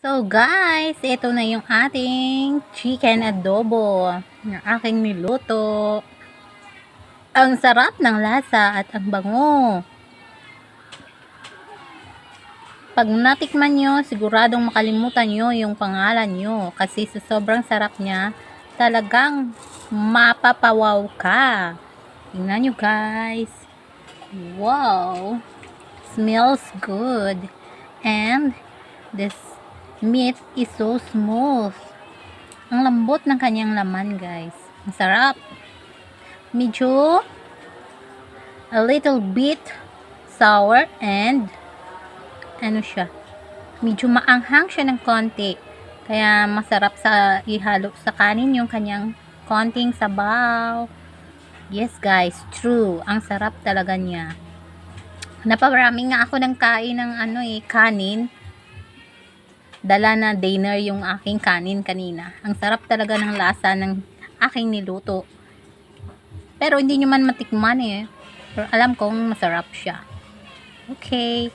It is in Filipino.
So guys, ito na yung ating chicken adobo na aking niluto. Ang sarap ng lasa at ang bango. Pag natikman nyo, siguradong makalimutan nyo yung pangalan nyo kasi sa sobrang sarap niya, talagang mapapawaw ka. Tingnan nyo guys. Wow! Smells good. And this meat is so smooth. Ang lambot ng kanyang laman guys. Ang sarap. Medyo a little bit sour and ano siya, medyo maanghang siya ng konti. Kaya masarap sa ihalo sa kanin yung kanyang konting sabaw. Yes guys, true. Ang sarap talaga niya. Napaparami nga ako ng kain ng kanin. Dala na dinner yung aking kanin kanina. Ang sarap talaga ng lasa ng aking niluto. Pero hindi nyo man matikman eh. Pero alam kong masarap siya. Okay.